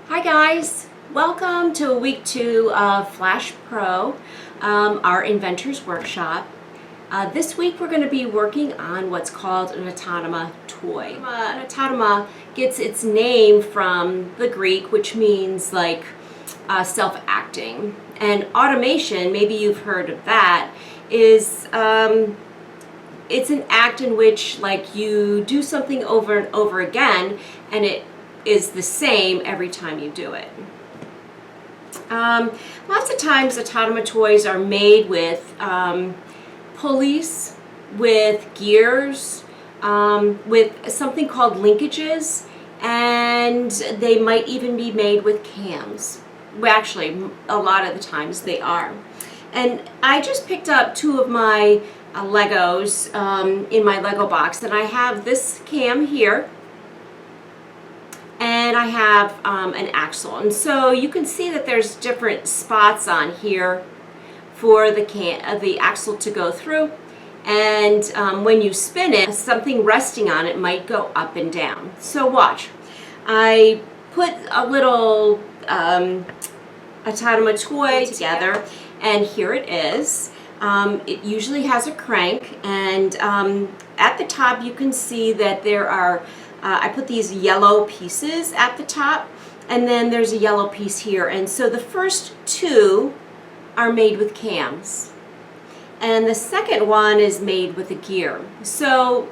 Hi guys, welcome to week 2 of Flash Pro, our Inventors Workshop. This week we're going to be working on what's called an Automata Toy. An automa gets its name from the Greek, which means like self-acting. And automation, maybe you've heard of that, is it's an act in which like you do something over and over again and it is the same every time you do it. Lots of times Automata toys are made with pulleys, with gears, with something called linkages, and they might even be made with cams. Well, actually, a lot of the times they are. And I just picked up 2 of my Legos in my Lego box, and I have this cam here, and I have an axle. And so you can see that there's different spots on here for the axle to go through. And when you spin it, something resting on it might go up and down. So watch. I put a little Automata toy together, and here it is. It usually has a crank, and at the top you can see that there are I put these yellow pieces at the top, and then there's a yellow piece here. And so the first 2 are made with cams, and the second one is made with a gear. So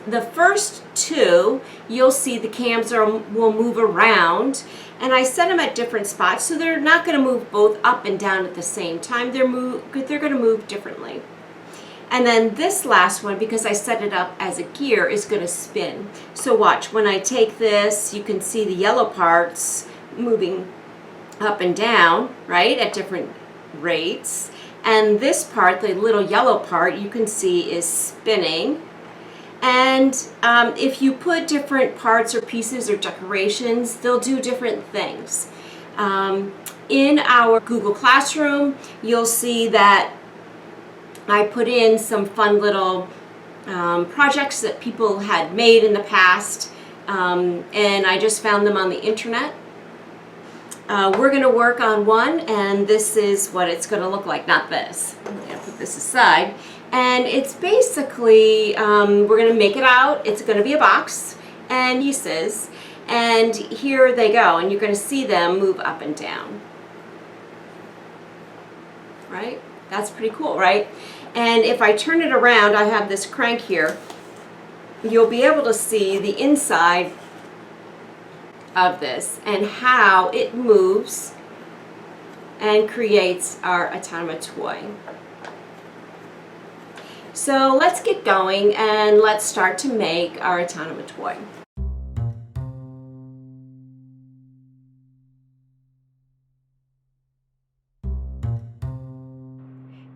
the first 2, you'll see the cams will move around, and I set them at different spots, so they're not going to move both up and down at the same time. They're going to move differently. And then this last one, because I set it up as a gear, is going to spin. So watch, when I take this, you can see the yellow parts moving up and down, right, at different rates. And this part, the little yellow part, you can see is spinning. And if you put different parts or pieces or decorations, they'll do different things. In our Google Classroom, you'll see that I put in some fun little projects that people had made in the past, and I just found them on the internet. We're going to work on one, and this is what it's going to look like. Not this. I'm going to put this aside. And it's basically, we're going to make it out. It's going to be a box and pieces, and here they go, and you're going to see them move up and down. Right? That's pretty cool, right? And if I turn it around, I have this crank here, you'll be able to see the inside of this and how it moves and creates our Automata toy. So let's get going and let's start to make our Automata toy.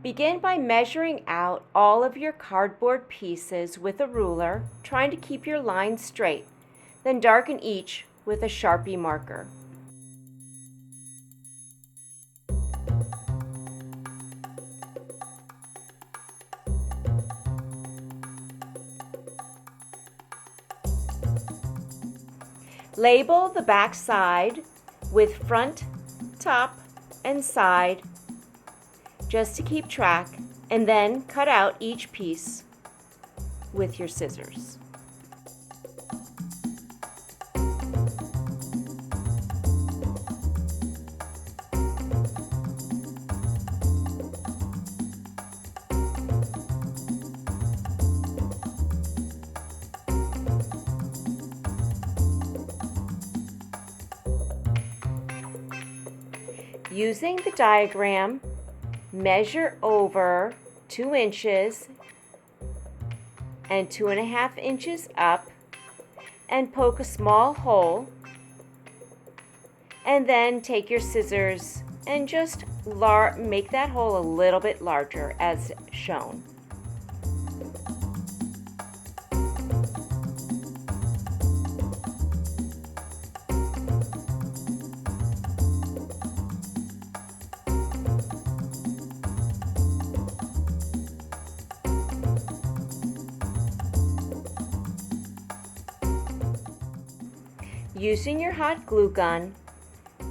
Begin by measuring out all of your cardboard pieces with a ruler, trying to keep your lines straight. Then darken each with a Sharpie marker. Label the back side with front, top, and side, just to keep track, and then cut out each piece with your scissors. Using the diagram, measure over 2 inches and 2.5 inches up and poke a small hole, and then take your scissors and just make that hole a little bit larger as shown. Using your hot glue gun,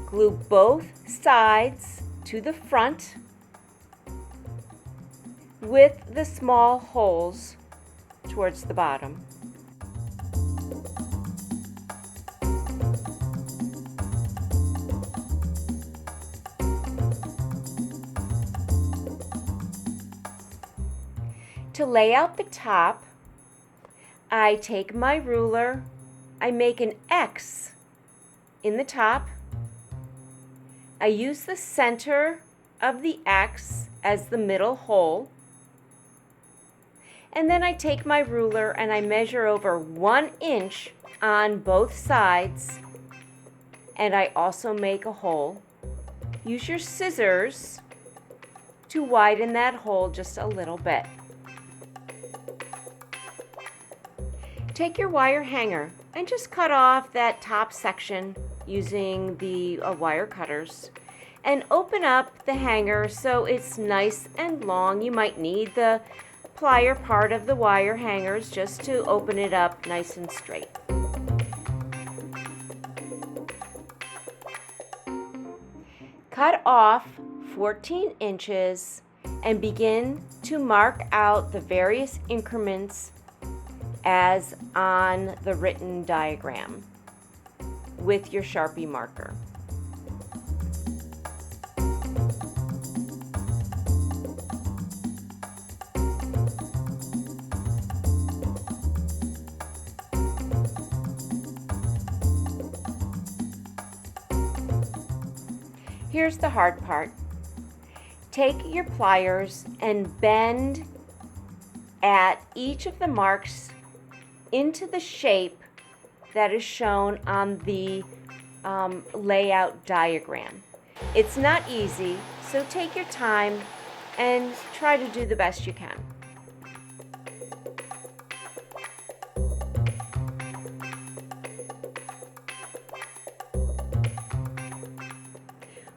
Glue both sides to the front with the small holes towards the bottom. To lay out the top, I take my ruler, I make an X in the top. I use the center of the X as the middle hole. And then I take my ruler and I measure over 1 inch on both sides. And I also make a hole. Use your scissors to widen that hole just a little bit. Take your wire hanger and just cut off that top section using the wire cutters and open up the hanger so it's nice and long. You might need the plier part of the wire hangers just to open it up nice and straight. Cut off 14 inches and begin to mark out the various increments as on the written diagram with your Sharpie marker. Here's the hard part. Take your pliers and bend at each of the marks into the shape that is shown on the layout diagram. It's not easy, so take your time and try to do the best you can.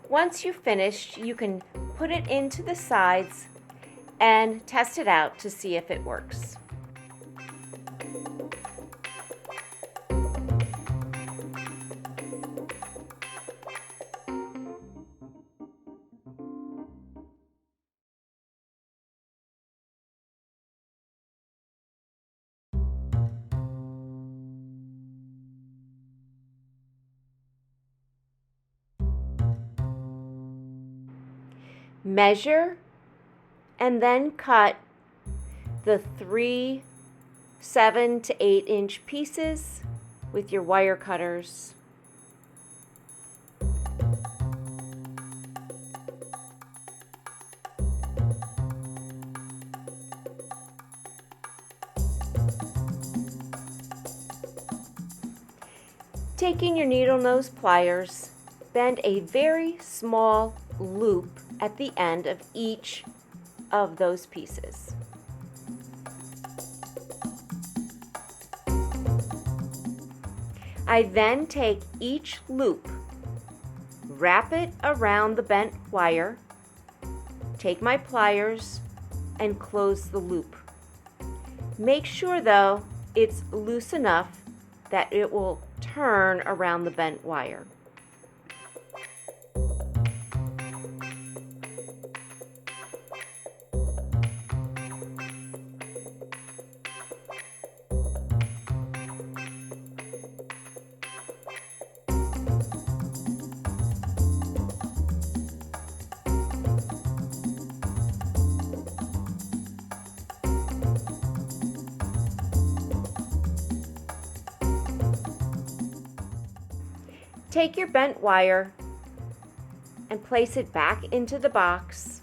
Once you've finished, you can put it into the sides and test it out to see if it works. Measure and then cut the 3 7 to 8 inch pieces with your wire cutters. Taking your needle nose pliers, bend a very small loop at the end of each of those pieces. I then take each loop, wrap it around the bent wire, take my pliers, and close the loop. Make sure, though, it's loose enough that it will turn around the bent wire. Take your bent wire and place it back into the box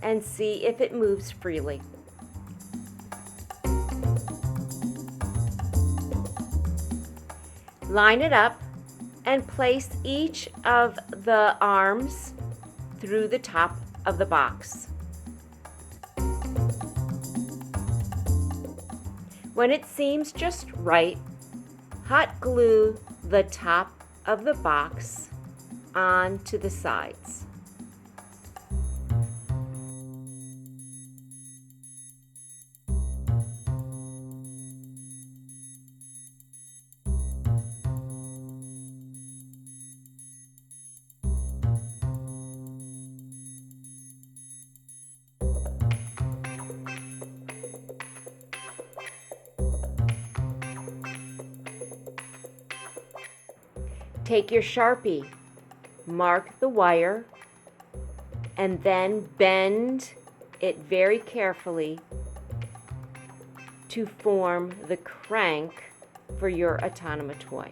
and see if it moves freely. Line it up and place each of the arms through the top of the box. When it seems just right, hot glue the top of the box onto the sides. Take your Sharpie, mark the wire, and then bend it very carefully to form the crank for your Automata toy.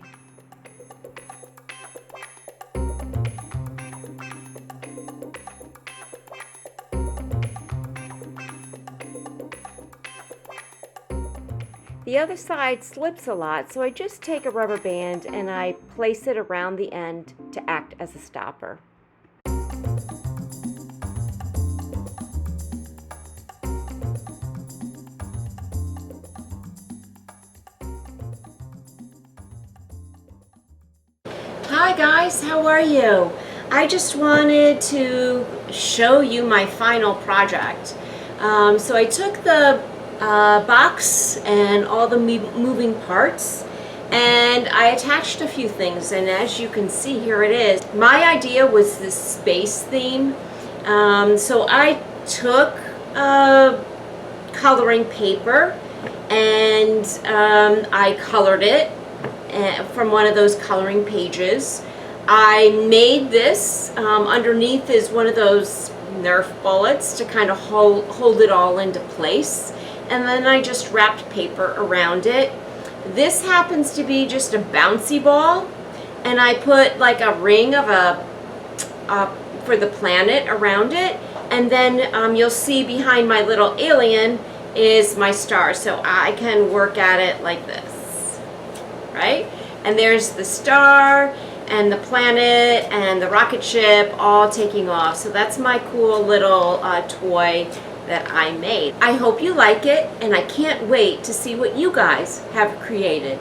The other side slips a lot, so I just take a rubber band and I place it around the end to act as a stopper. Hi guys, how are you? I just wanted to show you my final project. So I took the box and all the moving parts and I attached a few things, and as you can see, here it is. My idea was this space theme. So I took coloring paper and I colored it from one of those coloring pages. I made this. Underneath is one of those Nerf bullets to kind of hold it all into place. And then I just wrapped paper around it. This happens to be just a bouncy ball, and I put like a ring of for the planet around it, and then you'll see behind my little alien is my star, so I can work at it like this, right? And there's the star and the planet and the rocket ship all taking off. So that's my cool little toy that I made. I hope you like it, and I can't wait to see what you guys have created.